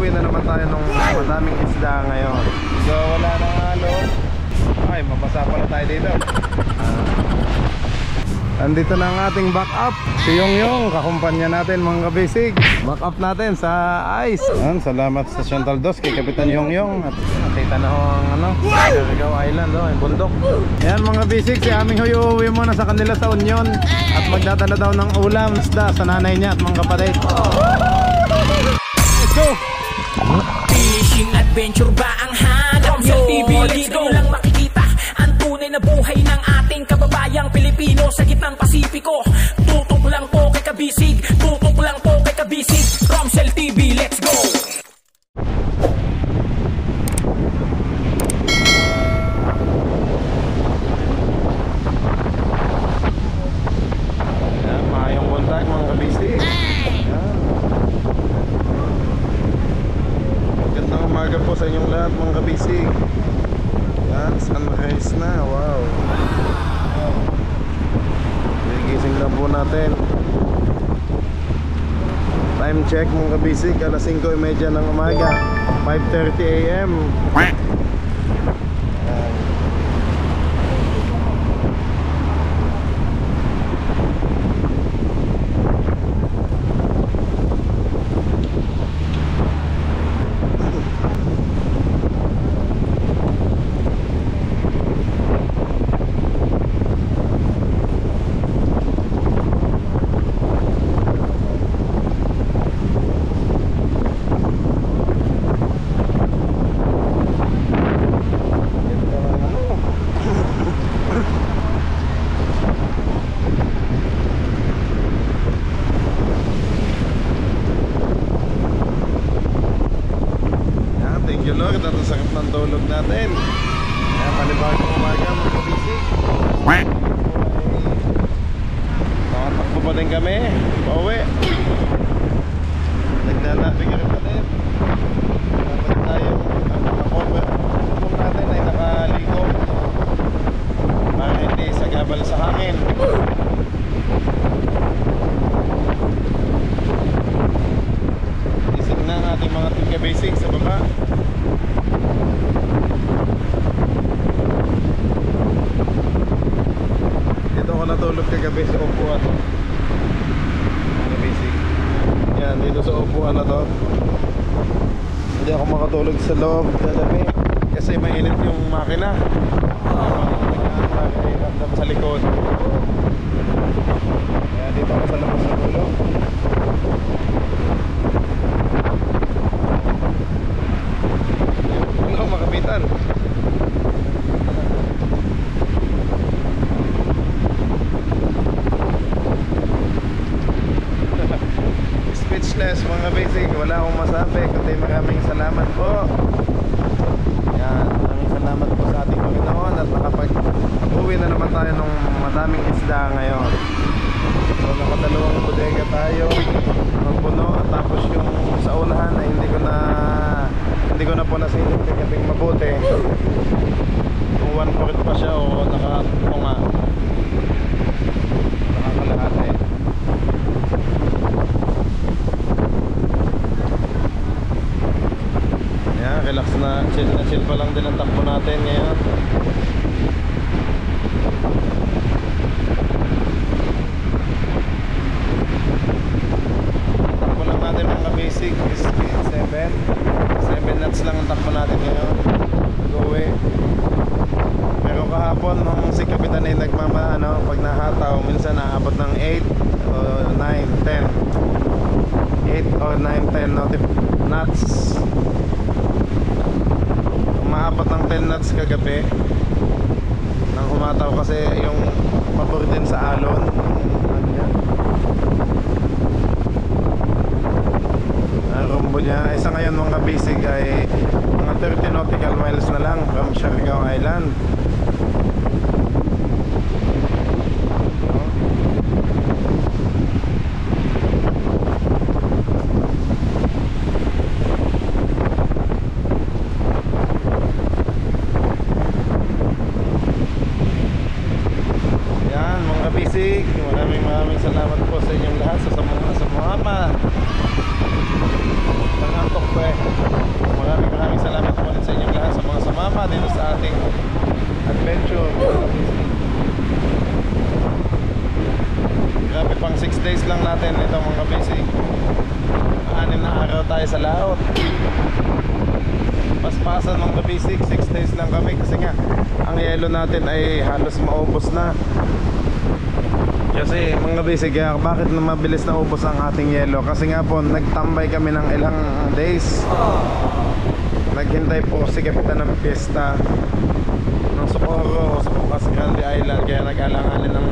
Uuwi na naman tayo ng madaming isda ngayon. So wala nang alon. Ay, mabasa pala tayo dito. Andito na ang ating backup, si Yongyong, kakumpanya natin mga kabisig. Backup natin sa ice. Salamat sa Central Dos kay Kapitan Yongyong. At nakita na ho ang Surigao Island, yung bundok. Ayan mga kabisig, si aming huy uuwi muna sa kanila sa Union. At magdadala daw ng ulam, isda sa nanay niya at mga kapatid. Let's go! Fishing adventure ba ang hanap nyo? Let's go! Lang makikita ang tunay na buhay ng ating kababayang Pilipino sa gitnang Pasipiko. Tutok lang po kay Kabisig, tutok lang po kay Kabisig. Romsel TV, let's go! Ayan, maayong contact mga kabisig. Magandang umaga po sa inyong lahat mga kabisig. Yan, sunrise na, wow. Gigising lang po natin. Time check mga kabisig, alas 5:30 ng umaga, 5:30 AM. Tulog natin. Ayan, panibagong umaga mga kabisig. Nakatakbo pa din kami pauwi. Nagdalapig rin pa din. Dapat tayo nakakover natin ay nakaligo para hindi sagabal sa hangin. Isip na ang ating mga kabisig sa baba. Natulog kagabi sa upuan. Basic. Yan, dito sa upuan na to. Hindi ako makatulog sa loob kagabi kasi mainit yung makina. Nagkakandam sa likod. Kaya dito ako sa labas ng ulo. Hello mga kapitan. Mga basic, wala akong masabi kundi maraming salamat po. Yan, maraming salamat po sa ating Panginoon at nakapag-uwi na naman tayo ng madaming isda ngayon. So nakadalawang bodega tayo magpuno, tapos yung sa unahan ay hindi ko na po nasilip kagabing mabuti kung 1/4 pa siya o nakakalahati. Relax na chill pa lang din ang takbo natin ngayon. Takbo lang natin mga basic is 7 knots lang ang takbo natin ngayon. Go-away. Pero kahapon nung si Kapitan ay pag nahataw minsan naabot ng 8 o 9, 10 8 or 9, 10 knots. Umaabot ng 10 knots kagabi nang humataw kasi yung pabor din sa alon. Ang rumbo niya isa ngayon mga basic ay mga 30 nautical miles na lang from Surigao Island. Maraming salamat po sa inyong lahat sa mga nangantok pa tayo sa laot. Paspasan ng gabi 6 days lang kami kasi nga ang yelo natin ay halos maubos na. Kasi mga basic, bakit na mabilis na ubos ang ating yelo? Kasi nga po nagtambay kami ng ilang days. Naghintay po si Kapitan ng piyesta ng Socorro sa Bukas Grande Island, kaya nag-alanganin ng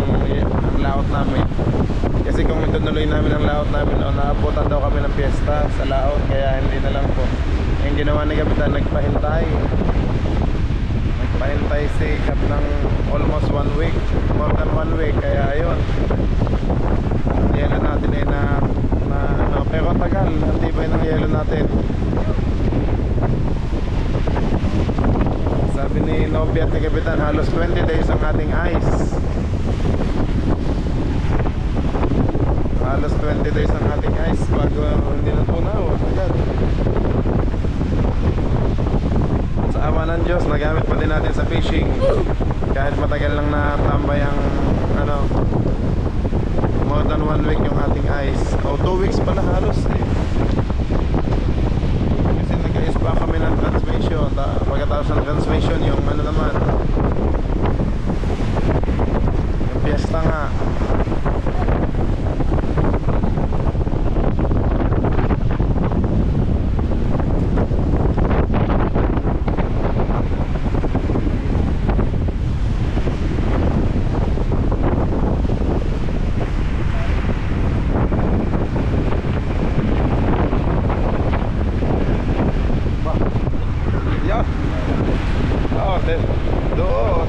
laot namin. Kasi kung itunuloy namin ang laot namin noon, naabutan daw kami ng piyesta sa laot, kaya hindi na lang po. Yung ginawa ni Kapitan, nagpahintay si Kap ng almost 1 week, more than 1 week, kaya ayun, yelo natin ay ano, pero tagal, ang tibay ng yelo natin. Sabi ni Nobby at ni Kapitan, halos 20 days ang ating ice. Halos 20 days ang ating ice bago hindi natunaw agad. Sa awa ng Diyos, nagamit pa din natin sa fishing. Kahit matagal lang natambay ang ano, more than 1 week yung ating ice. O 2 weeks pala halos eh. Kasi nag-ice pa kami ng transmission. Pagkatapos ng transmission, yung ano naman, yung piyesta nga.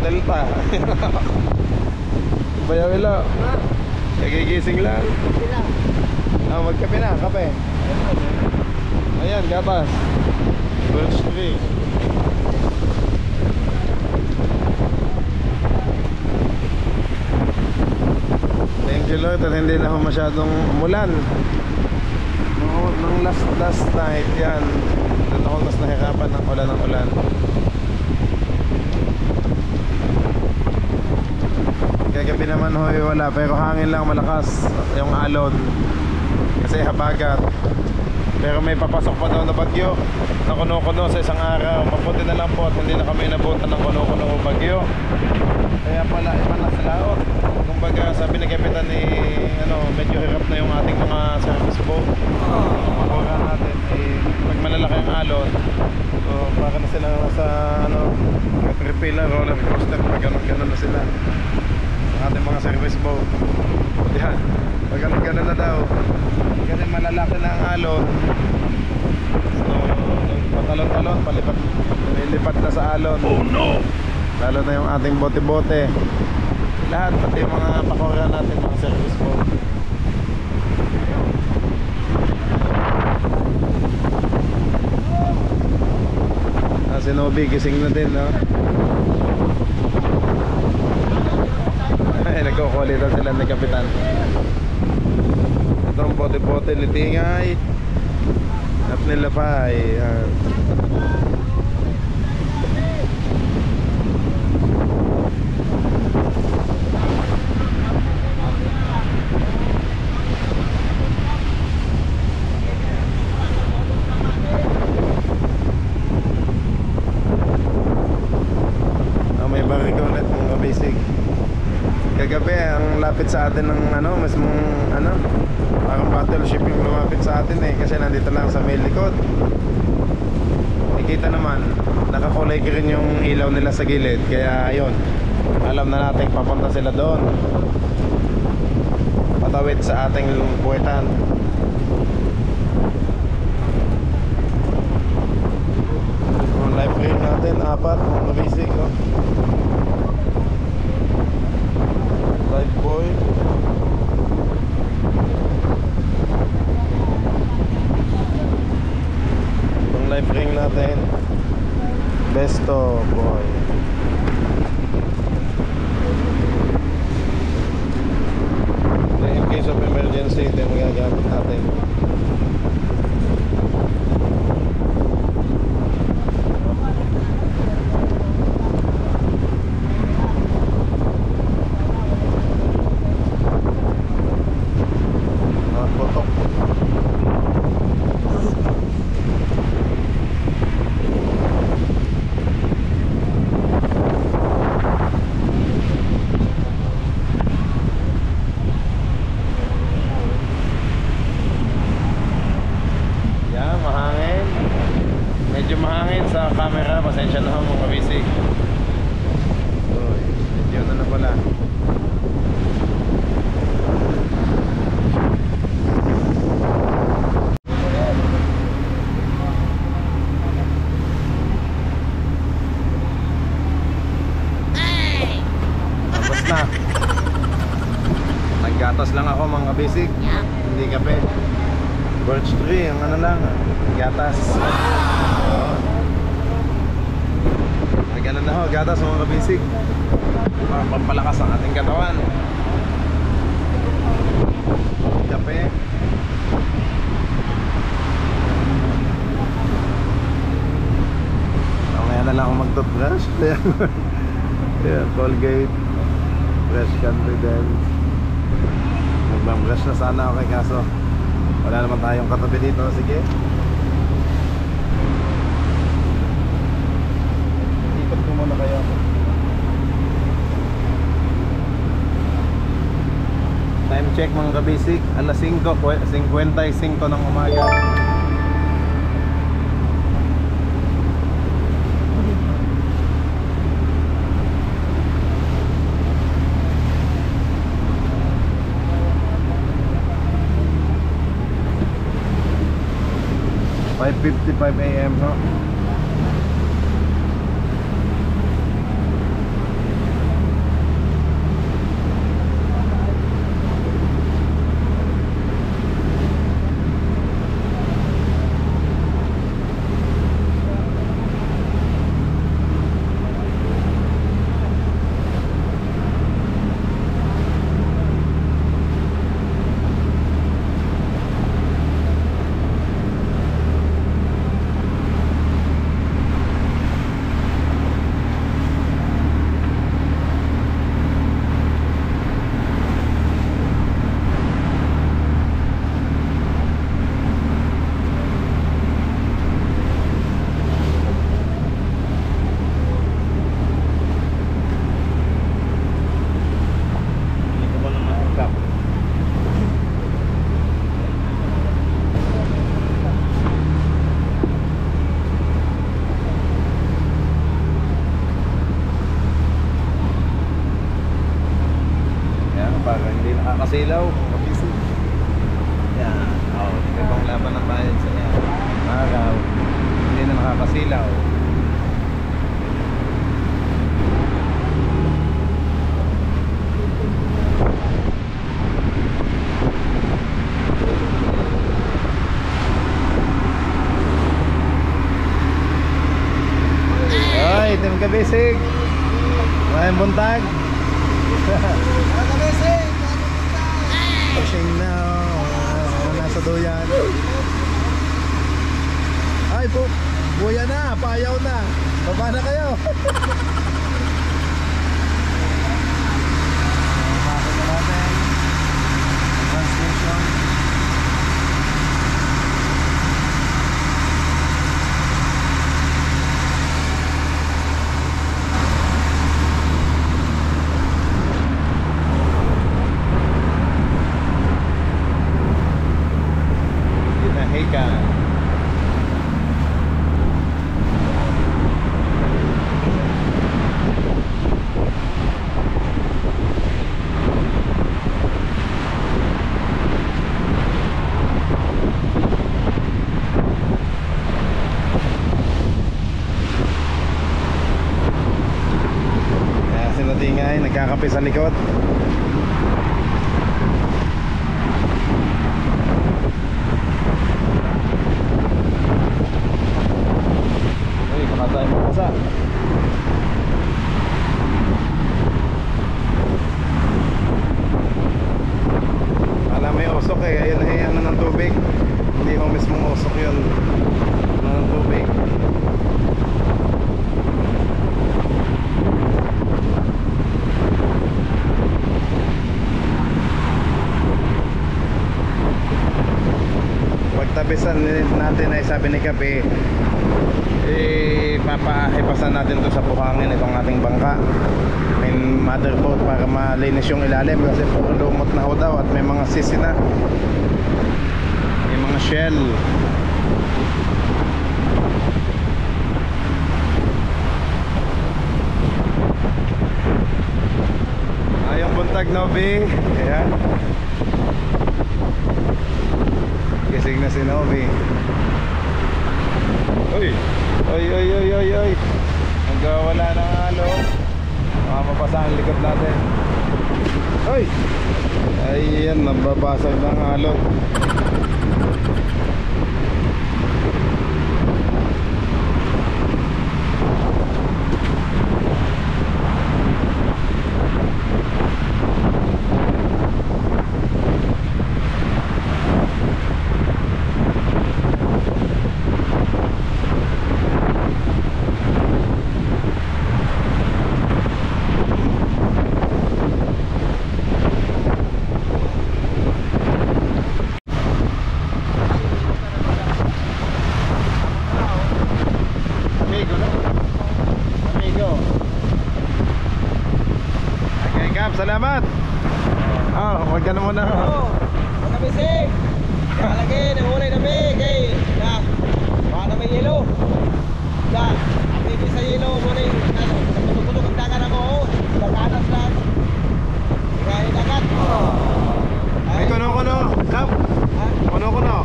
Delta. Bayawilo. Kagigising lang. Magkape na, kape. Ayan, gatas. Birch tree. Thank you Lord at hindi na ako masyadong umulan. Nung last night, yan, doon ako mas nahirapan ng ulan. Kagabi naman hoy wala, pero hangin lang malakas yung alon kasi habagat. Pero may papasok pa daw na bagyo na kuno-kuno sa isang araw. Mabuti na lang po at hindi na kami nabutan ng kuno-kuno o bagyo. Kaya pala iba na sa laot. Kumbaga sabi ni Kapitan ni medyo hirap na yung ating mga service boat. Makura natin pag malalaki ang alon, so para na sila sa repealer roller coaster, pag ganun na sila ating mga service boat. Yan, pag ganun na daw kasi malalaki na ang alon, so patalon-talon, lilipat na sa alon. Oh no! Lalo na yung ating bote-bote, lahat, pati yung mga pakura natin, mga service boat. Si Nobby gising na din, no? Ay, nagkukulitan sila ni Kapitan. Itong bote-bote ni Tingay at nilapay. May barikonet mga basic. Kagabi ang lapit sa atin ng mismong parang battleship yung lumapit sa atin kasi nandito lang sa may likod. Nakikita naman nakakulay green yung ilaw nila sa gilid, kaya ayun, alam na natin papunta sila doon, patawid sa ating puwetan. Life ring natin 4 mga basic, life boy. Yung life ring natin Besto boy. In case of emergency, ito yung magagamit natin. mahangin sa camera, pasensya na ho mga kabisig. Uy, yun na pala. Tapos na. Naggatas lang ako mga kabisig. Hindi kape. Birch tree, ang ano lang, gatas. Nagano na ho, gatas mga kabisig. Para pampalakas ang ating katawan. Kape. Mamaya na lang ako mag-toothbrush. Yeah, Colgate, Fresh Confidence. Mag-brush na sana ako kay kaso wala naman tayong katabi dito. Sige, ikot ko muna kayo. Time check mga kabisig, alas 5:55 ng umaga. $5:55 AM, no? Nakakasilaw, mabisi. Yan, ibang laban ng bayan sa yan. Araw, hindi na nakakasilaw. Ay, Team Kabisig. Maraming buntag. Pushing na, nasa doyan. Ay po, buya na, payaw na. Baba na kayo. Bakit na natin transmission. Hika. Kaya sinatingay, nagkakape sa likod. Tayo magpasa. Alam may usok eh, ayun eh, ano ng tubig. Hindi mo mismong usok yun. Ano ng tubig. Pagtabisan natin ay sabi ni Kape, papahipasan natin to sa buhangin itong ating bangka, may mother boat, para malinis yung ilalim kasi puro lumot na ho daw at may mga sisi na, may mga shell. Novi. Ayan. Gising na si Novi. Uy. Oy. Nagwawala ng halo. Mapapasa ang likod natin. Uy. Ayan, nababasag ng halo. Salamat. Wag ka na muna. Magkabisig. Kalagi, nahulay na may kay na. Baka na may yelo. Da, hindi sa yelo mo na yung tutulog ang dagat ako. Daganas lang. Kaya dagat. May kuno-kuno. Kap. Kuno-kuno.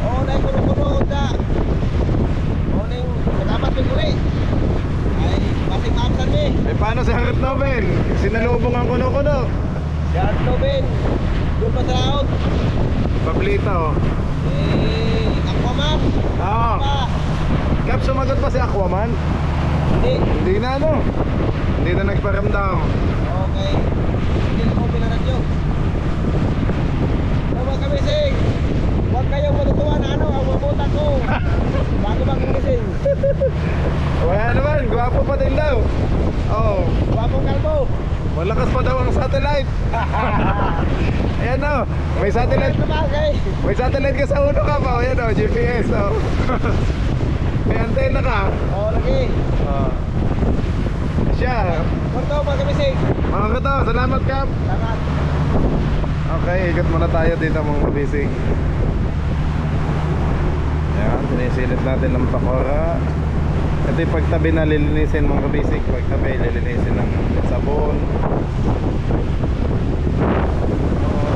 Oo, na kuno-kuno da. Oo, na yung nagapat may guli. Ay, basing maapsan mi. Paano si Hart Noven? Sinalubong ang kuno-kuno. Si Hart Noven, doon pa sa out. Pablito. Aquaman. Oo. Kap, sumagot pa si Aquaman? Hindi na ano. Hindi na nagparamdam. Okay. Hindi na ko pinaradyo. Mga kamising, huwag kayong matutuwa na ano, ang mabuta ko. Bago makigising. Wala naman, gwapo pa din daw. Oo. Gwapong kalbo. Malakas pa daw ang satellite. Ayan o, may satellite. May satellite ka sa uno ka pa. Ayan o, GPS o. May antena ka. Oo, lagi. Siya. Kurto, mga kamising. Mga kato, salamat Kap. Salamat. Okay, ikot muna tayo dito mga kabisig. Ayan, sinisilip natin ng pakora. Ito yung pagtabi na lilinisin mga kabisig. Pagtabi, lilinisin ng sabon.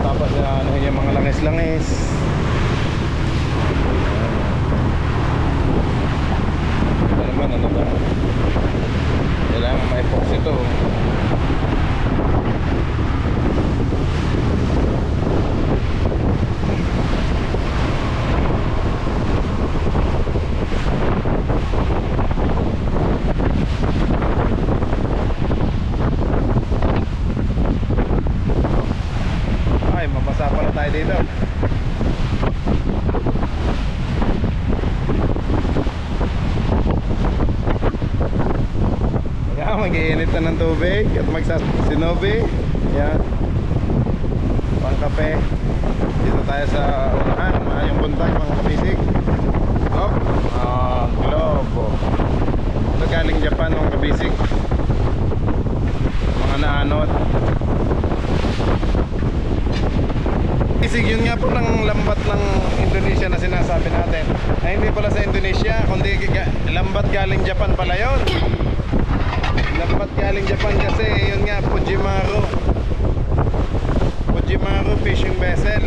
Tapos ano yung mga langis-langis. Ito naman, ano ba? Kailangan ma-epox ito. Dito. Kaya mag-iinit na ng tubig at magsasinobi. Yan. Pang-kape. Dito tayo sa unahan. Yung buntag mga kabisig. Globo. Ito galing Japan mga kabisig. Mga naanod. Isig yun nga po ng lambat ng Indonesia na sinasabi natin ay hindi pala sa Indonesia kundi lambat galing Japan pala yun. Lambat galing Japan kasi yun nga Fujimaru fishing vessel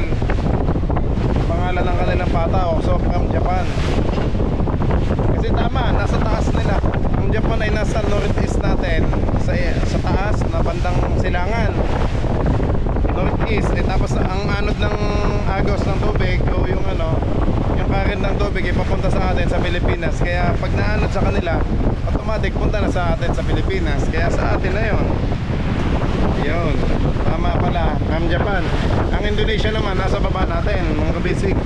pangalan ng kanilang pata so from Japan. Kasi tama, nasa taas nila. Ang Japan ay nasa northeast natin sa taas na bandang silangan northeast, tapos ang anod ng agos ng tubig o yung current ng tubig ipapunta sa atin sa Pilipinas. Kaya pag naanod sa kanila, automatic punta na sa atin sa Pilipinas. Kaya sa atin na yun, tama pala, from Japan. Ang Indonesia naman nasa baba natin mga kabisig.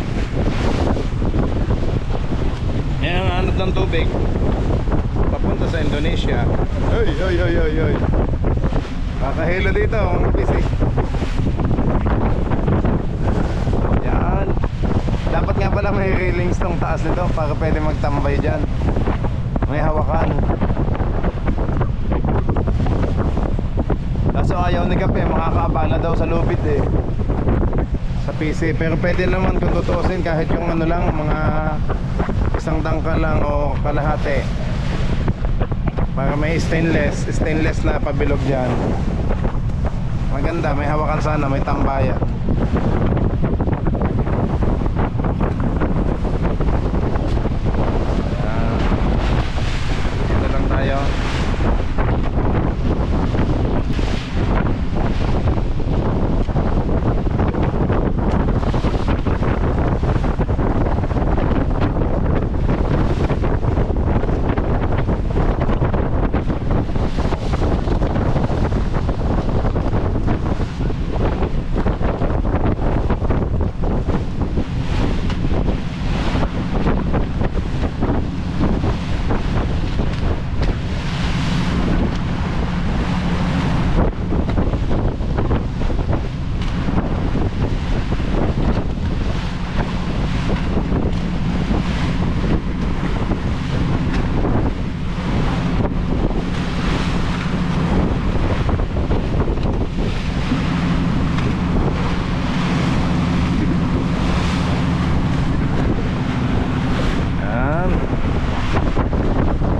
Yan ang anod ng tubig papunta sa Indonesia. Oy. Kakahilo dito mga kabisig. Dapat nga pala may railings tong taas nito para pwede magtambay dyan. May hawakan. Kaso ayaw ni Kape, makakaabala daw sa lubid sa PC. Pero pwede naman kung tutuusin kahit yung lang, mga isang tangka lang o kalahati. Para may stainless na pabilog dyan. Maganda, may hawakan sana, may tambayan. Ayan. Dito lang tayo.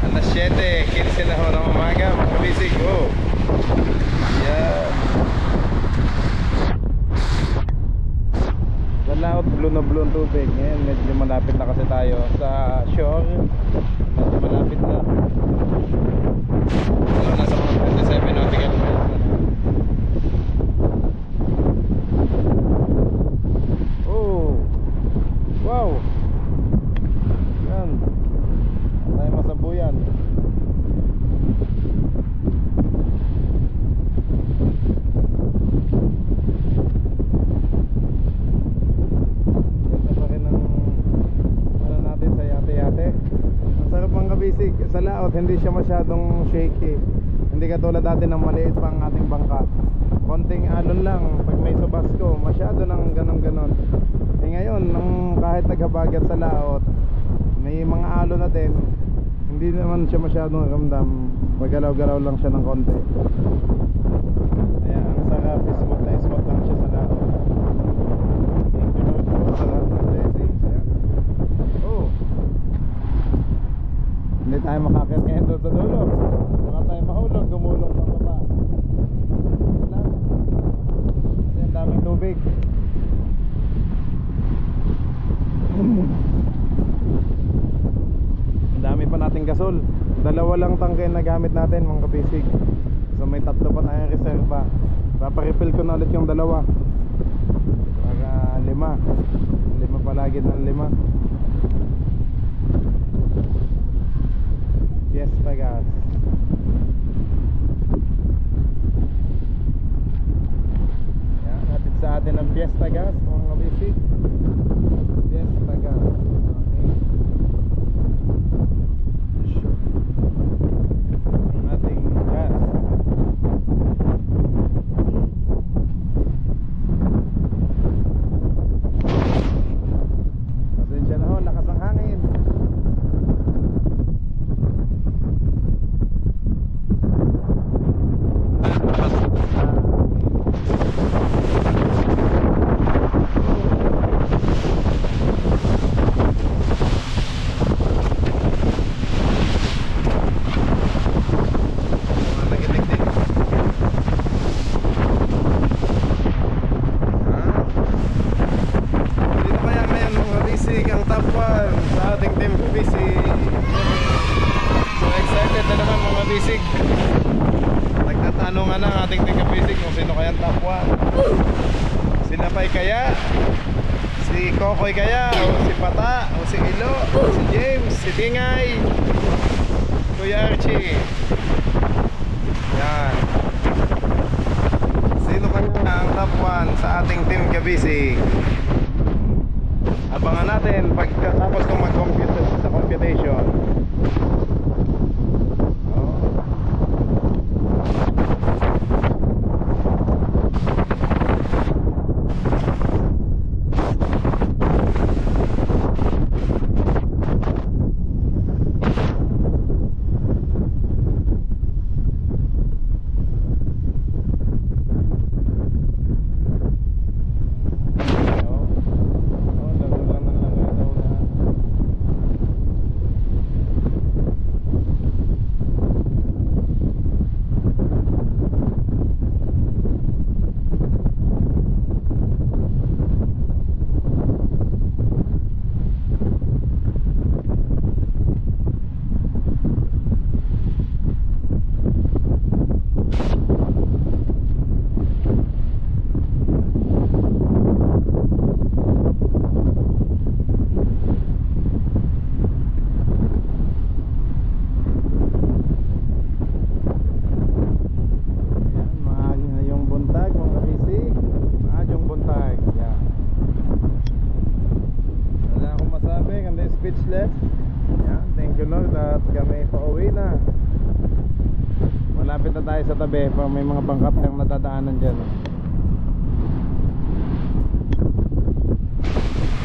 Alas 7, 15 na ho ng umaga, mga kabisig. Oh. Yeah. Wala, blue na blue ang tubig. Ngayon, medyo malapit na kasi tayo sa shore. Medyo malapit na. Ano na sa mga 27 nautical miles na. Oh. Wow. Yan. Tayo masabuyan. Ganda pa rin ang ano natin sa yate-yate. Ang sarap mga kabisig. Sa laot, hindi siya masyadong shaky. Hindi katulad dati ng maliit pang ating bangka. Konting alon lang. Pag may subasko, masyado nang ganon-ganon. Eh ngayon, nung kahit naghabagat sa laot, may mga alon na din. Hindi naman siya masyadong ramdam. Magalaw-galaw lang siya ng konti. Kaya ang sarap, smooth na smooth lang siya sa laot. Thank you Lord po sa lahat ng blessings. Oh, hindi tayo makakit ngayon doon sa dulo. Baka tayo mahulog, gumulong pang baba. Wala. Kasi ang daming tubig. Ang dami pa nating gasol. Dalawa lang tangke na gamit natin mga kabisig. So may tatlo pa tayong reserva. Paparefill ko na ulit yung dalawa para 5 palagi ng 5. Fiesta gas. Yan, hatid sa atin ang Fiesta gas mga kabisig. Fiesta gas. Okay. Ang ating gas. Pasensya na ho, lakas ng hangin. Nagtatanungan na ang ating tingkabisig kung sino kayang top 1. Si Napay kaya, si Kokoy kaya, o si Pata, o si Ilo, o si James, si Tingay, Kuya Archie. Yan. Sino kaya ang top 1 sa ating team kabisig? Abangan natin pagkatapos kung mag-compute sa computation. Yan, thank you Lord at kami pauwi na. Malapit na tayo sa tabi pa, may mga bangka tayong nadadaanan dyan.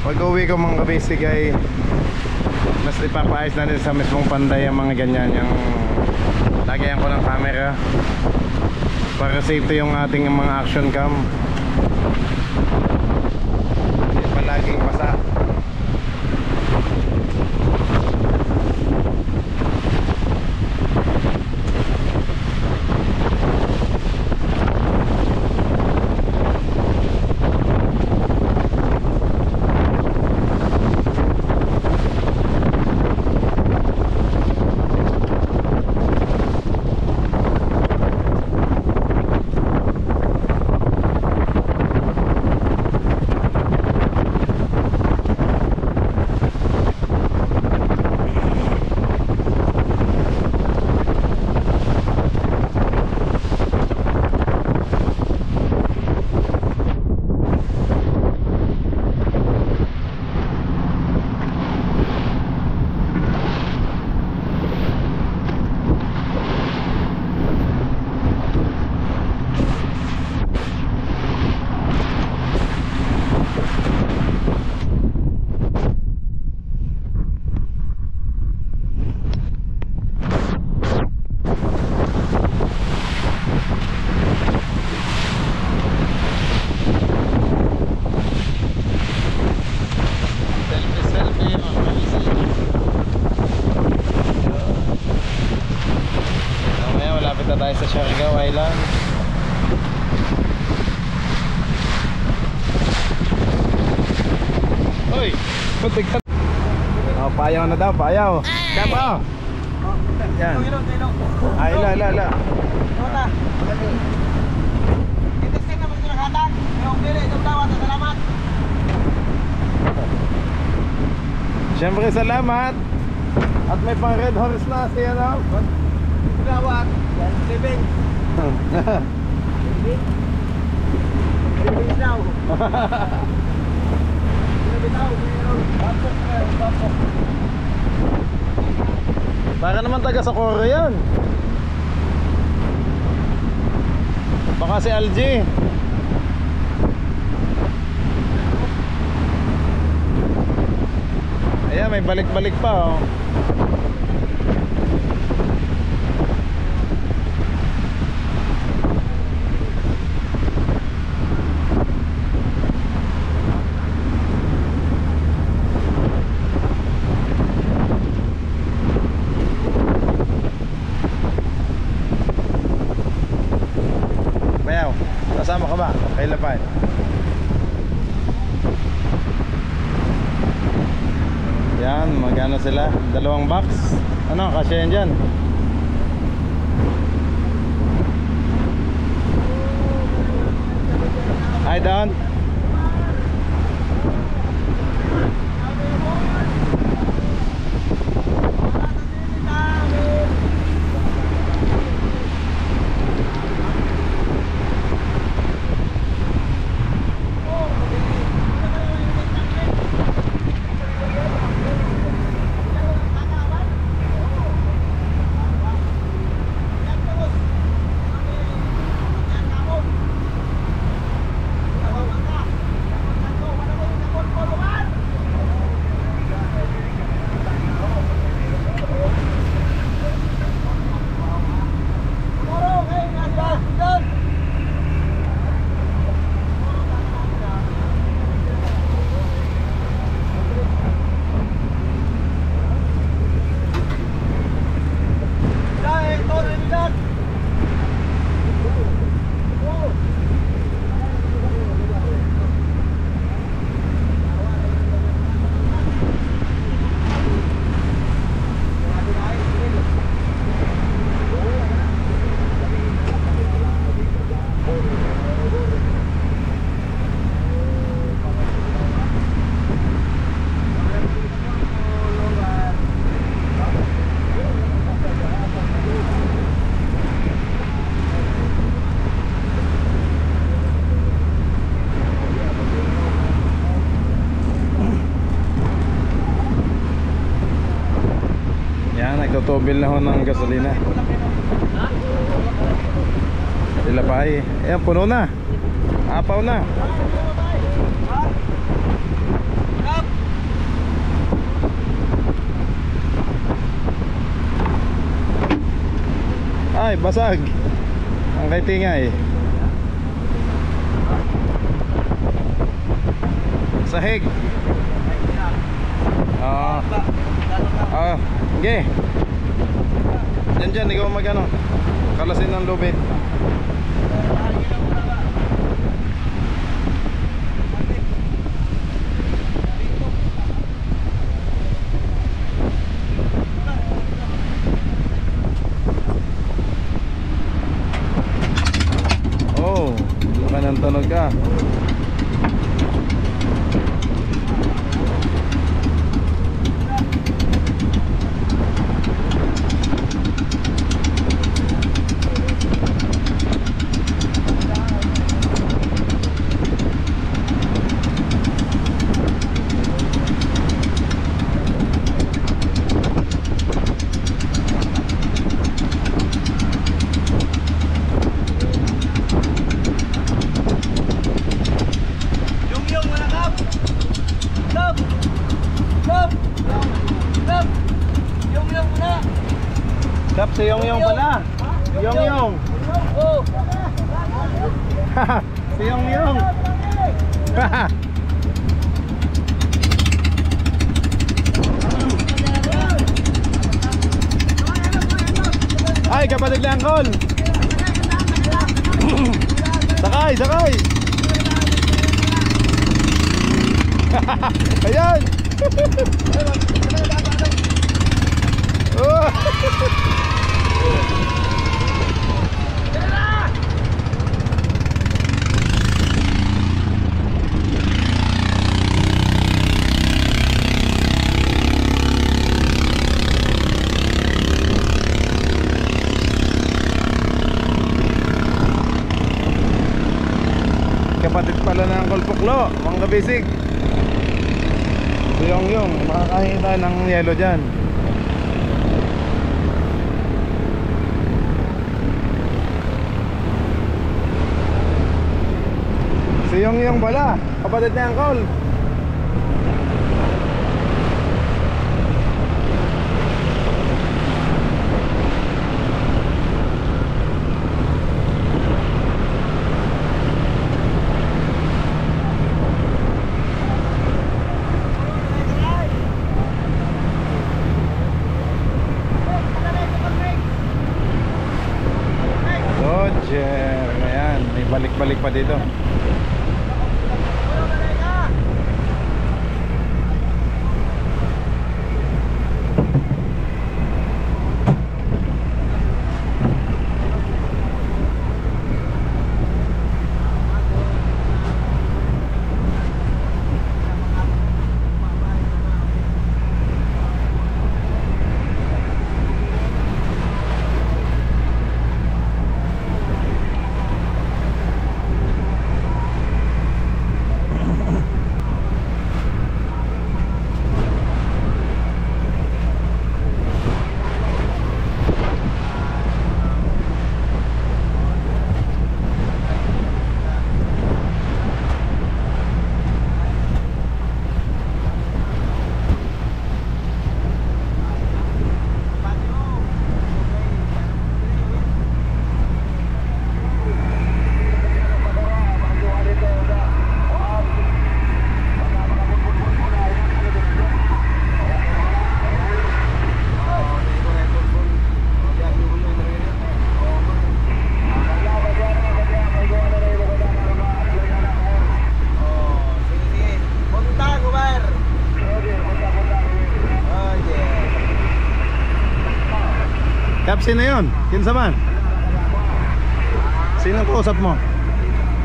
Pag uwi ko mga kabisig ay mas ipapaayos na din sa mismong panday ang mga ganyan, yung lagayan ko ng camera para safety yung ating mga action cam. Hindi palaging basa. Tayo sa Siargao Island. Uy! Putik ka! Oh, payaw na daw, payaw! Kapa! Yan! Ay, la! Kota. Itiskin naman ito nakatag. Yung pili, itong tawad. Salamat. Siyempre salamat! At may pang red horse na siya na. Tawad. Living. Living daw. Baka naman taga sa Korea yan. Baka si LG. Ayan, may balik-balik pa oh. Bayaw, kasama ka ba? Kay Lapay. Yan, magano sila? 2 box. Ano, kasya yan dyan? Hi, Don. nagtutubil na ho ng gasolina. Sila pa ay. Ayan, puno na. Apaw na. Ay, basag. Ang kay Tingay. Sahig. Okay. Dyan, ikaw magano. Kalasin ng lubid. Oh, laka ng tunog ka. Kap, si Yong pala. Yong. Oh. Si Yong. Ay, kapatid lang Angkol. Sakay. Ayan. Oh. Kapatid pala ng Angkol Puklo, mga kabisig. Si Yong, makakahingi tayo ng yelo dyan. Si Yong pala, kapatid ni Angkol. Roger, ayan, may balik-balik pa dito. Kap, sino yun? Kinsa man? Sino kausap mo?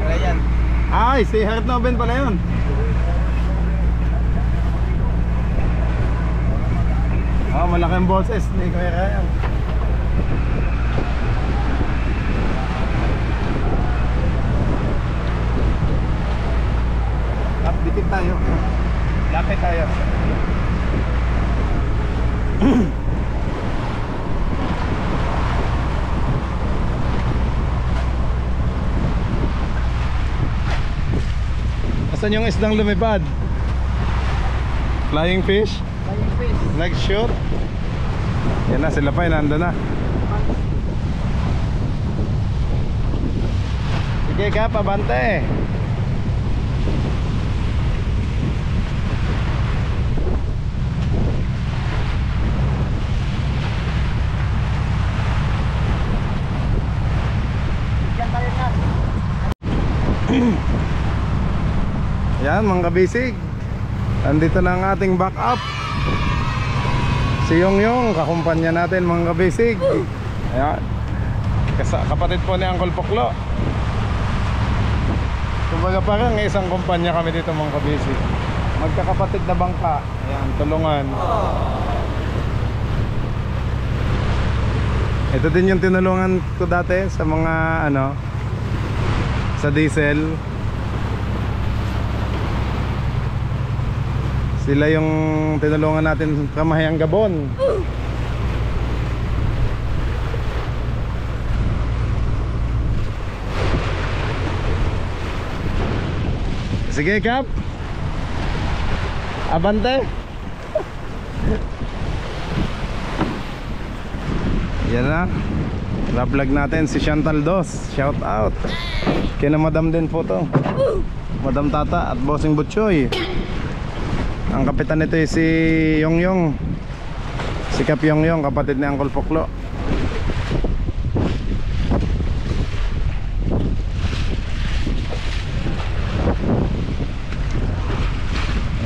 Ryan. Ay, si Heart Noben pala yun. Oh, malaking boses ni Kuya Ryan. Kap, dikit tayo. Lapit tayo. Nasaan yung isdang lumipad? Flying fish? Flying fish. Nag-shoot? Yan na, sila pa, nandun na. Sige ka, pabante. Yan tayo na. Yan mga kabisig, andito na ang ating backup, si Yongyong, kakumpanya natin mga kabisig. Ayan, kapatid po ni Uncle Poklo. Kumbaga parang isang kumpanya kami dito mga kabisig, magkakapatid na bangka. Ayan, tulungan. Ito din yung tinulungan ko dati sa mga ano, sa diesel. Sila yung tinulungan natin kamahayang Gabon. Sige Kap, abante. Yan na, na-vlog natin si Chantal Dos. Shout out kina Madam din po to, Madam Tata at Bossing Butchoy. Ang kapitan nito ay si Yongyong, si Kap Yongyong, kapatid ni Uncle Poklo.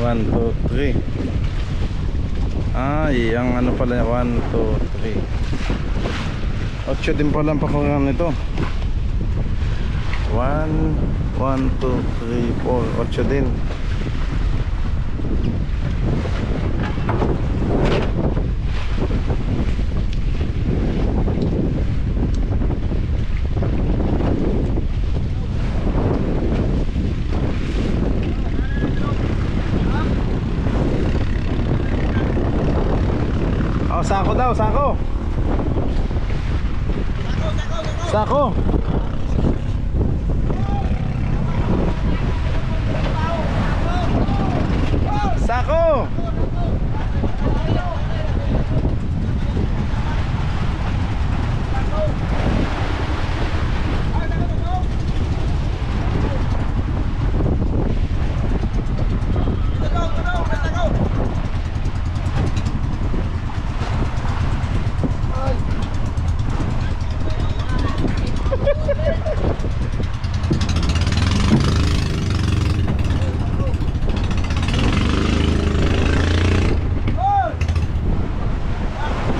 One, two, three. Ay, ang ano pala, 1, 2, 3. 8 din pala ang pakurangan nito. 1, 1, 2, 3, 4. 8 din. Oh, sako daw, sako. Sako. Sako.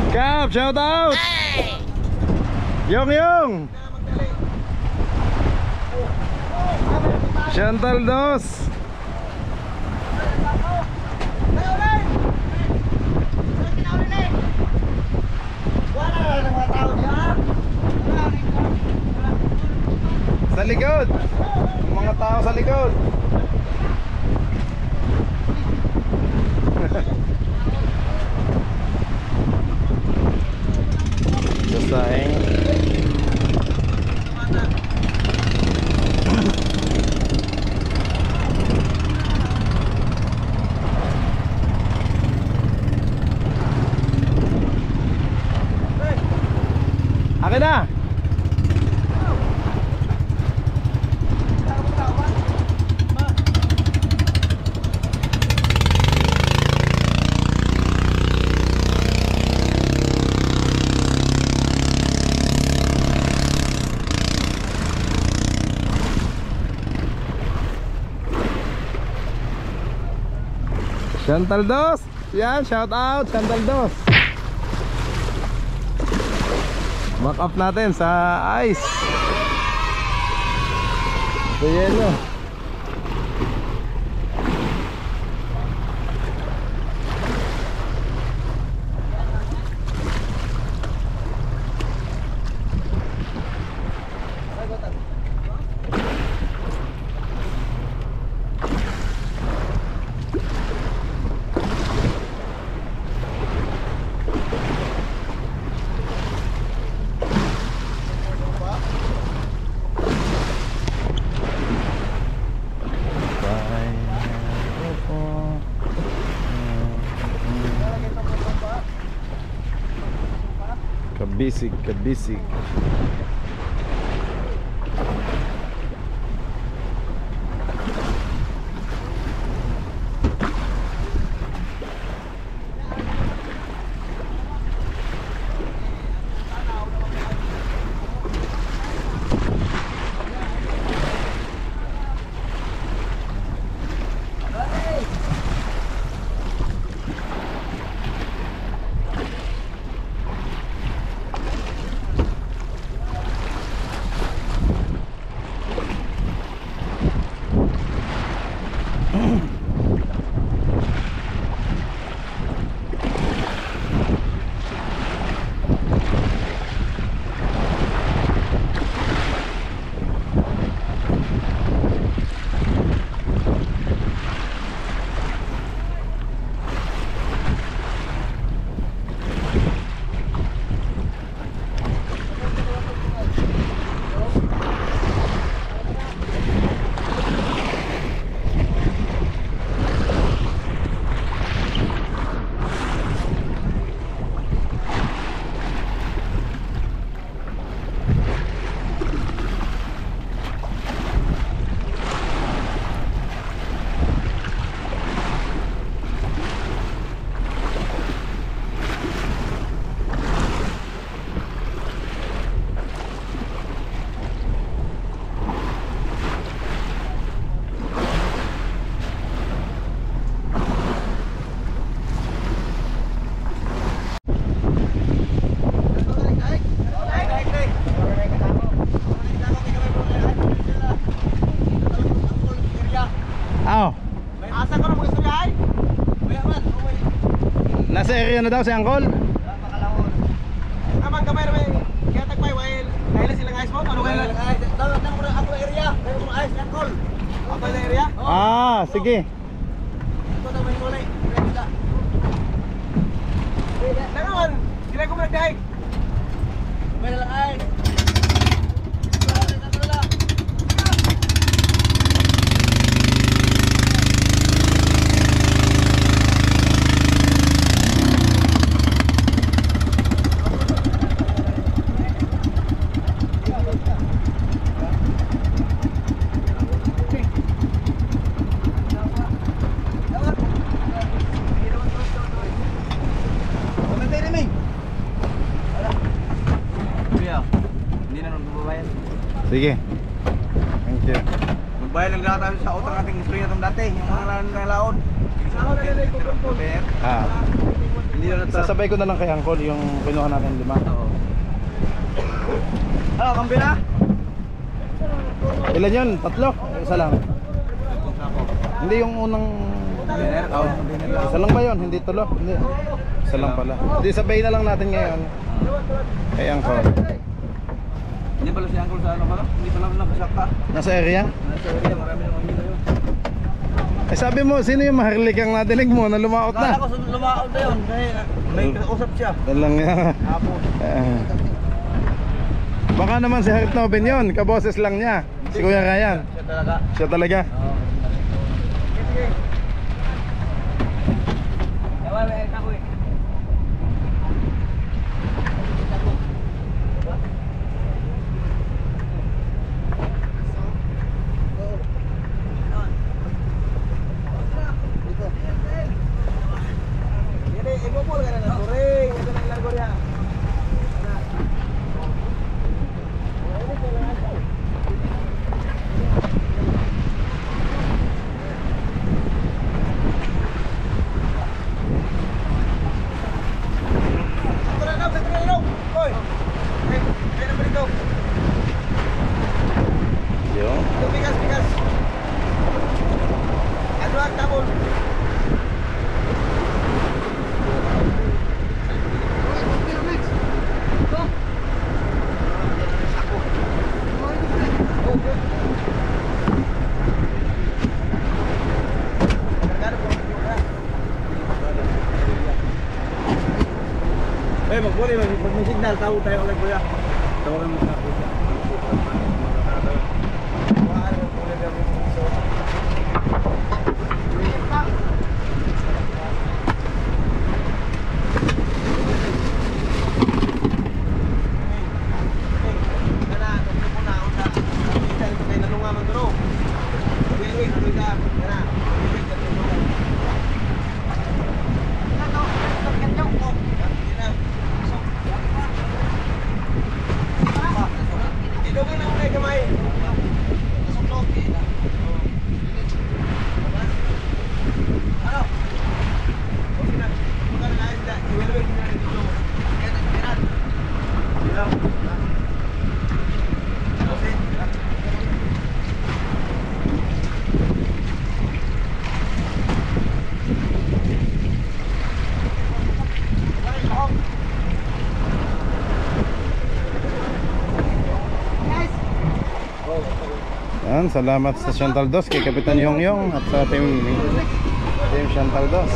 Kap, shout out. Yongyong, Chantal Dos. Sa likod, yung mga tao sa likod. Sasaing. Akin na. Chantal Dos. Yan, shout out Chantal Dos. Back up natin sa ice, sa yelo. Kabisig, kabisig. Nasa area na daw si Angkol. Amang kamay na may kaya tagpay while kailan silang ice mo? Ano kailan? Dapat na muna ako area. Kaya mo ice ng call. Ako na area? Ah, sige. Ito na may mulay. Naman, sila ko magdaig. May lang ice. Sige. Thank you. Magbayad lang tayo sa utang ating history na dati, yung mga nalaon. Ah. Hindi na Sasabay ko na lang kay Angkol yung kinuha natin 5. Ano, kambira? Ilan yun? 3? Isa lang. Hindi yung unang Dinner? Isa lang ba yun? Hindi 3? Hindi. Isa lang pala. Hindi, sabay na lang natin ngayon kay Angkol. Hindi pala si Uncle sa ano pala? Hindi pala nakasaka. Nasa area? Nasa area, marami namang hilo yun. Eh sabi mo, sino yung maharlikang nadinig mo na lumaot Kala na? ko lumaot na yun. May usap siya. Dalang niya. Apo. Baka naman si Harit Noben yun, kaboses lang niya. Si Kuya Ryan. Siya talaga. Siya talaga. Oo. Sige. Yawa, may air ako eh. Imupol ka na na turing. Ito na ilago niya. Yun. Bigas. Ano ang tabon? Magmuli, may signal, tawag tayo ulit kuya. Tawagan mo na kuya. Yan, salamat sa Chantal Dos kay Kapitan Yongyong at sa team Chantal Dos.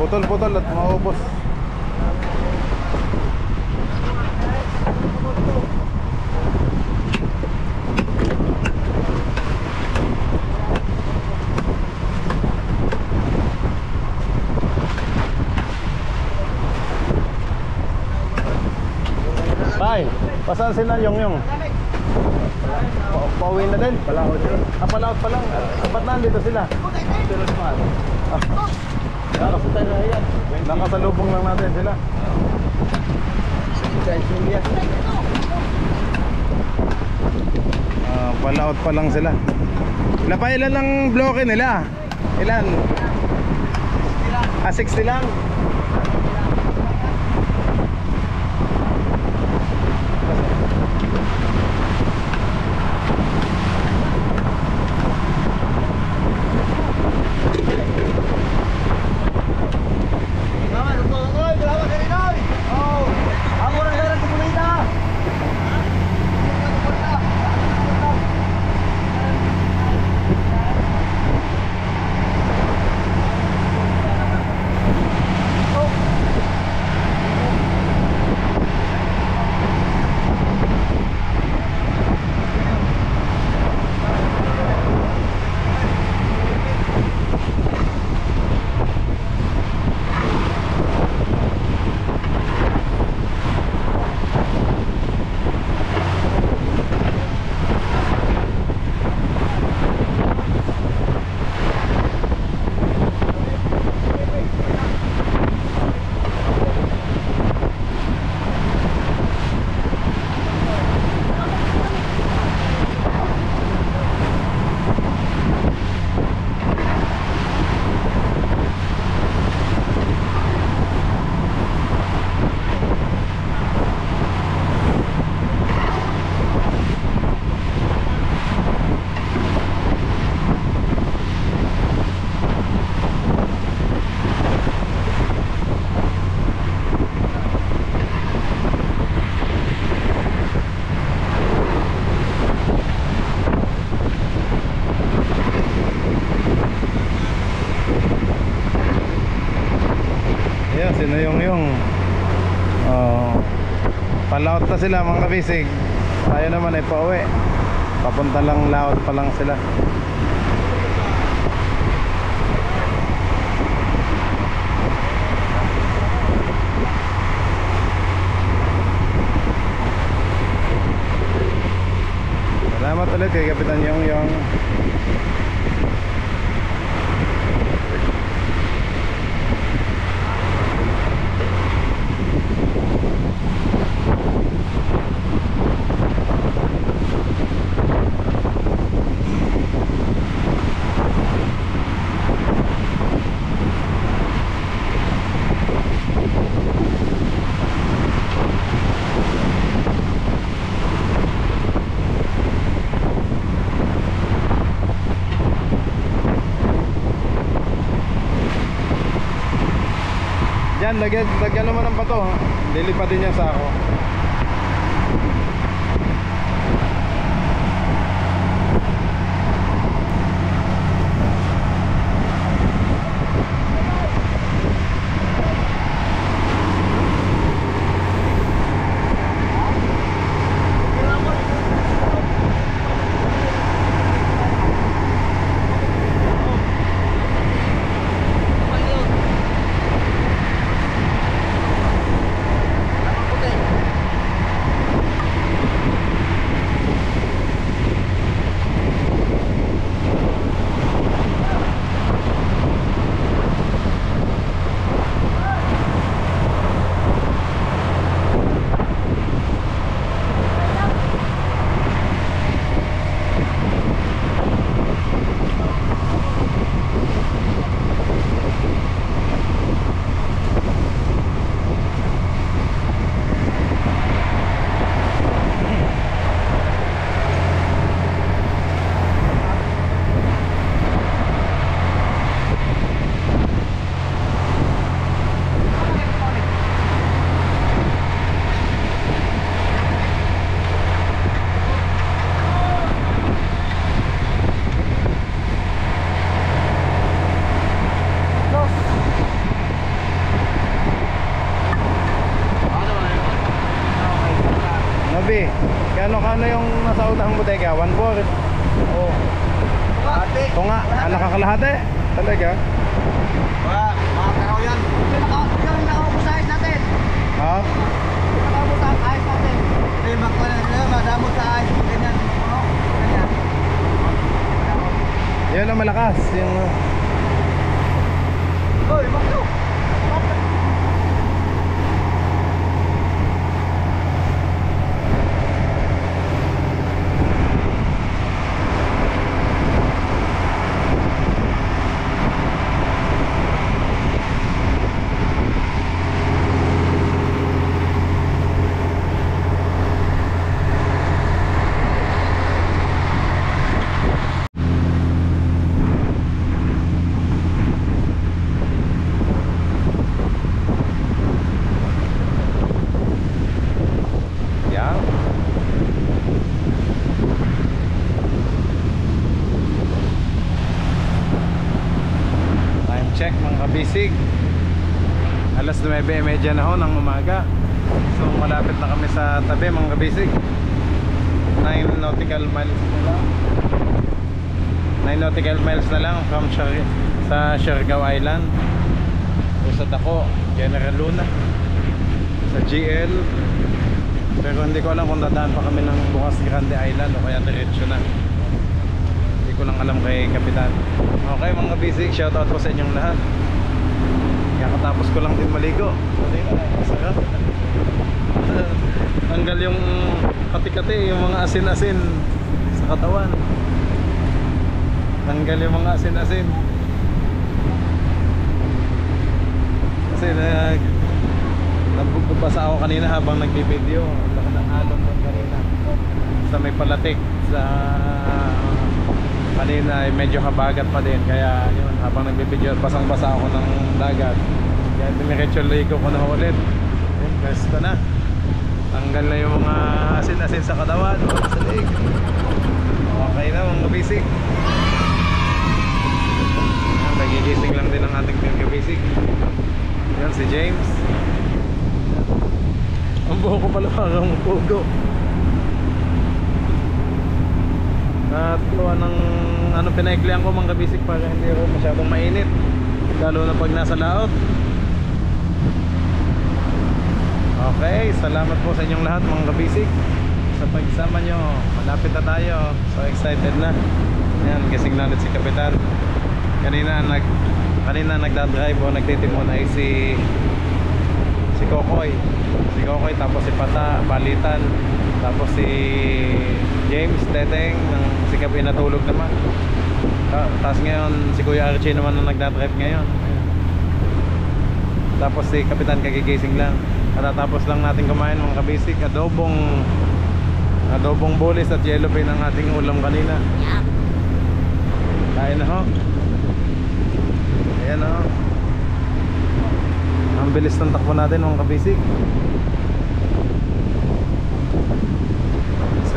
Putol-putol at maubos. Tay, pasaan sila Yongyong? Pauwi na din? Palaot din. Palaot pa lang. Ba't nandito sila? Nakasalubong lang natin sila. Palaot pa lang sila. Ilan lang bloke nila? Ilan? 60 lang? Sino yung palaot na sila mga kabisig. Tayo naman ay pauwi. Papunta lang laot pa lang sila. Salamat ulit kay Kapitan Yongyong. Yan, lagyan naman ng bato. Lilipatin niya sa ako. Magkano yung nasa unang bodega? 1.4. Oo. Ate. Ito nga, nakakalahati. Talaga? Mga karaw yan. Yung nakaubos sa ayos natin. Ha? Yung nakaubos sa ayos natin. Eh, madamot sa ayos. Ganyan. Ganyan. Yun ang malakas. Yung... Hoy, bakit? Check mga kabisig, alas 9:30 na ho ng umaga. So malapit na kami sa tabi mga kabisig. 9 nautical miles na lang. 9 nautical miles na lang from sa Siargao Island o sa Daco, General Luna, sa GL. Pero hindi ko alam kung dadaan pa kami ng Bukas Grande Island o kaya diretso na. Ko lang alam kay Kapitan. Okay mga bisig, shoutout ko sa inyong lahat. Kakatapos ko lang din maligo. Masarap. Tanggal yung kati-kati, yung mga asin-asin sa katawan. Tanggal yung mga asin-asin. Kasi nagbubasa ako kanina habang nagbibideo. Laki ng alon doon kanina sa may palatik sa kanina ay medyo habagat pa din, kaya yun, habang nagbibideo basang-basa ako ng dagat, kaya diniretso ligo ko na ulit. Yun, pwesto na, tanggal na yung mga asin-asin sa katawan, sa leg. Okay na mga kabisig. Nagigising lang din ang ating mga kabisig. Yan si James. Ang buho ko pala parang pugo. At gawa ng pinaiklihan ko mga kabisig para hindi ako masyadong mainit, lalo na pag nasa laot. Okay, salamat po sa inyong lahat mga kabisig sa pagsama nyo. Malapit na tayo, so excited na. Yan, gising na ulit si Kapitan. Kanina nagdadrive o nagtitimon ay si Kokoy, tapos si Pata, Balitan, tapos si James, Teteng, si Kapi natulog naman. Tapos ngayon si Kuya Archie naman na nagdadrive ngayon. Tapos si Kapitan kagigising lang. Katatapos lang natin kumain mga kabisig. Adobong bulis at yellow pin ang ating ulam kanina. Kain na ho. Ayan ho. Ang bilis ng takbo natin mga kabisig.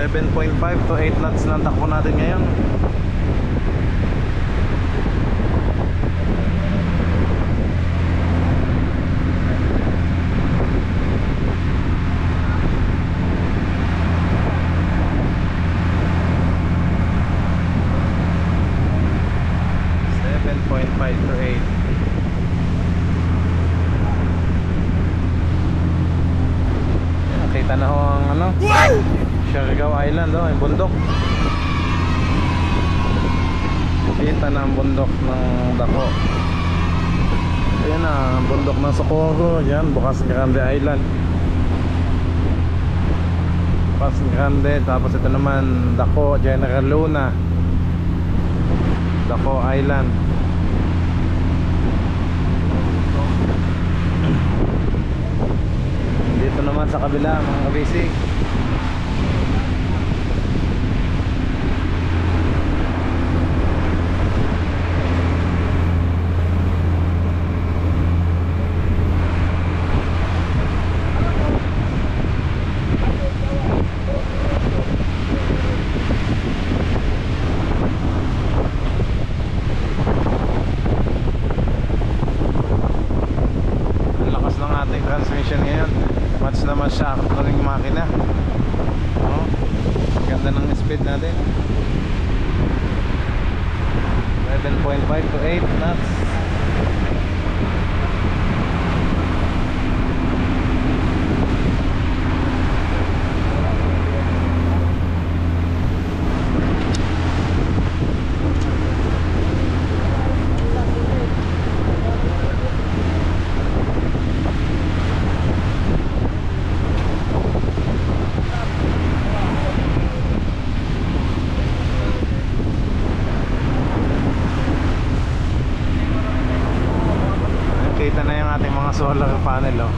7.5 to 8 knots na takbo natin ngayon. Nakita na ho ang Siargao Island, yung bundok. Kita na ang bundok ng Daco. Ayan na, ang bundok ng Socorro. Yan, Bukas Grande Island. Bukas Grande. Tapos ito naman Daco, General Luna, Daco Island. Dito naman sa kabila mga kabisig, transmission ngayon, match na match sa aking makina. 7.5 to 8 knots. Kita na yung ating mga solar panel, oh.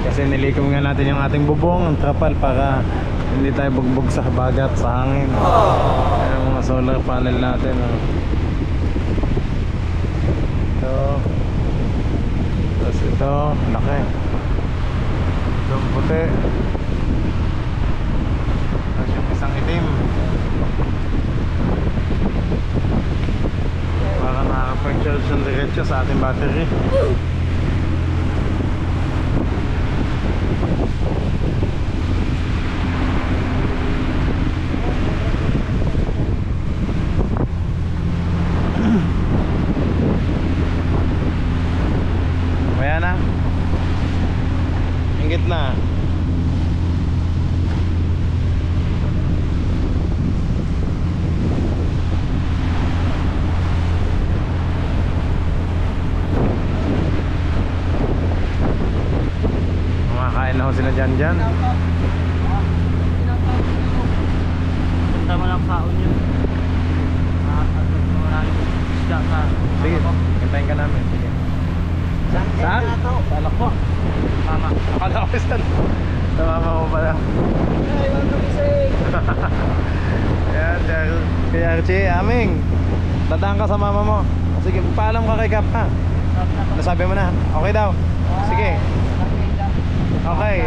Kasi nilikom nga natin yung ating bubong, ang trapal, para hindi tayo bugbog sa bagat, sa hangin. Ayan yung mga solar panel natin, oh. Ito. Tapos ito, laki. Ito ang puti. Tapos yung isang itim. Para nakakapag-charge ng diretso sa ating battery. Maya na. Ingit na. Kumakain na ho sila dyan. Punta mo lang sa unyo. Sige, hintayin ka namin. Sige. Saan? Sa Alakbo. Tama. Akala ko saan? Tumama mo pala. Ay, wag kami sing. Ayan, kay Archie, aming dadaan ka sa mama mo. Sige, paalam ka kay Kap, ha? Nasabi mo na? Okay daw? Sige. Okay.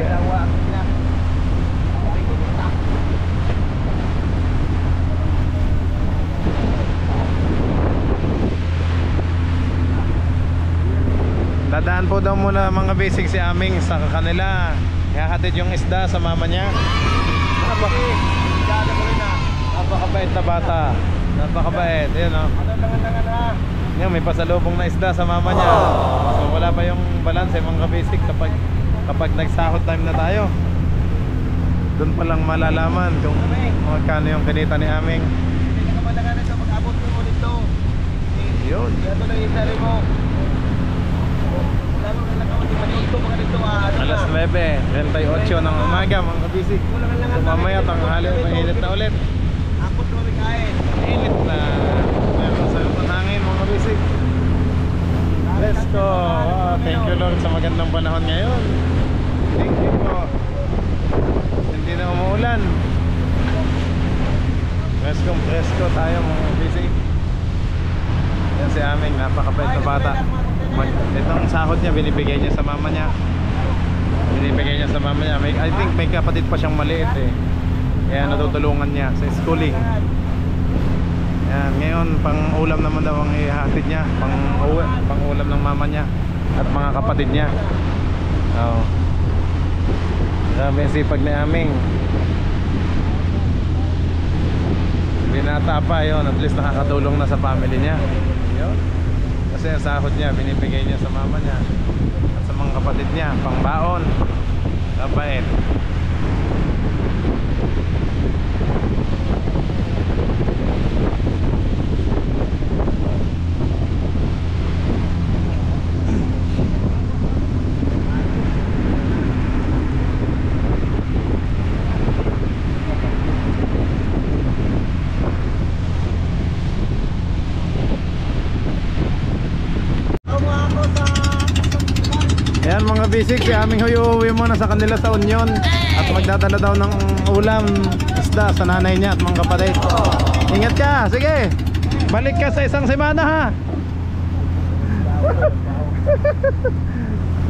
Dadaan po daw muna mga basic si aming sa kanila. Ihahatid yung isda sa mama niya. Napakabait na bata. Napakabait. Ayan, oh. Yan, may pasalubong na isda sa mama niya. So wala pa yung balance mga basic kapag nagsahod time na tayo. Doon pa lang malalaman kung magkano yung kinita ni aming. Hindi ka malaga na ito, mag-abot mo ulit ito. Yun. Ito lang yung sari mo. Alas 9:38 ng umaga mga kabisik. So mamaya tanghali mainit na ulit. Akot mo kain. Mainit na. Meron sa hangin mga kabisik. Let's go. Wow, thank you Lord sa magandang panahon ngayon. Thank you po. Hindi na umuulan. Presko tayo mga kabisik. Yan si aming napakabait na bata. Itong sahod niya binibigay niya sa mama niya. I think may kapatid pa siyang maliit, eh. Kaya natutulungan niya sa schooling. Yan, ngayon pang ulam naman daw ang ihatid niya, pang ulam ng mama niya at mga kapatid niya. Oh. Grabe ang sipag ni aming. Binata pa yun, at least nakakatulong na sa family niya. Yun. Kasi ang sahod niya binibigay niya sa mama niya at sa mga kapatid niya, pangbaon. Kabait. Ayan mga basic, si aming huyuwi muna sa kanila sa Union at magdadala daw ng ulam, isda sa nanay niya at mga kapatid. Ingat ka, sige. Balik ka sa isang semana, ha.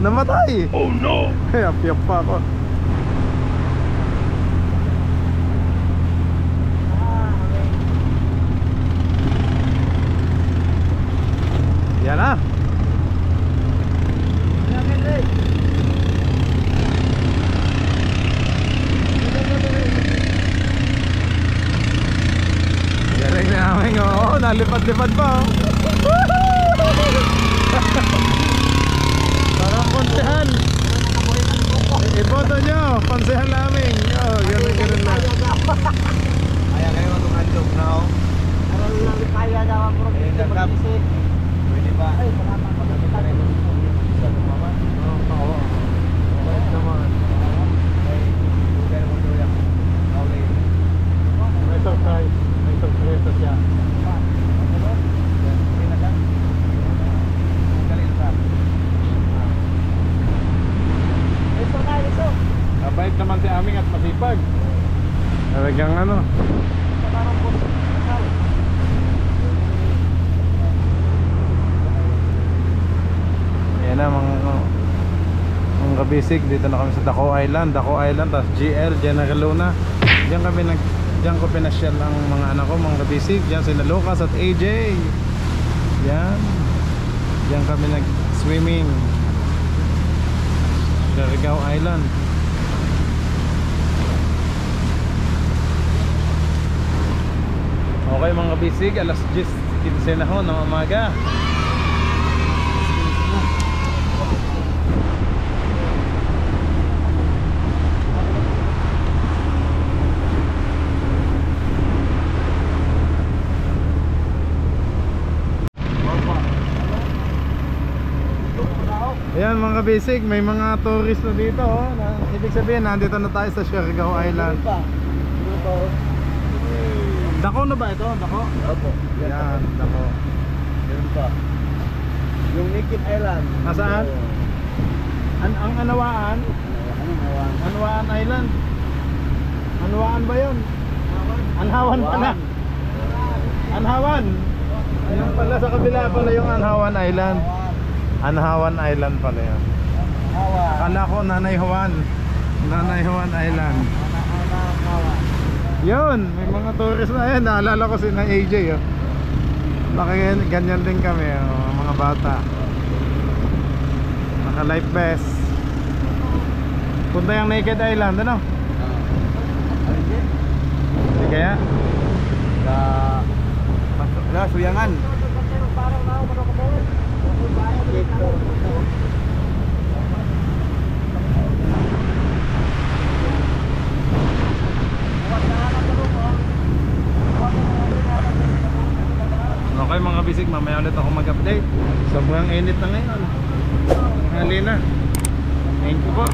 Namatay. Oh no. Yap pa ako. Yan na. Galing na aming, oo, nalipad lumilipad pa oh. Parang konsehan. Iboto nyo, konsehan namin. Oh, ganun lang. Kaya kayo itong handog na ako. Kaya daw ang problema. Pwede ba? Ay, salamat po. Oo. Bait naman. May surprise. May surprise siya. Mabait naman si Aming at masipag. Talagang ano. Ayan na mga kabisig. Dito na kami sa Daco Island. Daco Island, tapos GR, General Luna. Diyan ko pinasyal ang mga anak ko, mga kabisig. Diyan sila Lucas at AJ. Yan. Diyan kami nag-swimming. Surigao Island. Okay mga kabisig, alas 10:15 na ho ng umaga. Ayan mga kabisig, may mga tourist na dito oh. Ibig sabihin, nandito na tayo sa Surigao Island. Daco na ba ito? Daco? Opo. Yan, Daco. Ganun pa. Yung Naked Island. Nasaan? Ang Anawaan? Anawaan Island. Anawaan ba yun? Anhawan pala. Anhawan. Yung pala sa kabila pala yung Anhawan Island. Anhawan Island pala yun. Akala ko Nanay Juan. Nanay Juan Island. Yun, may mga tourist na. Ayan, naalala ko si na AJ oh. Baka ganyan din kami oh, mga bata. Naka life vest. Punta yung Naked Island, ano? Hindi kaya? Suyangan. Okay mga bisig, mamaya ulit ako mag-update. Sobrang init na ngayon. Halina. Thank you po.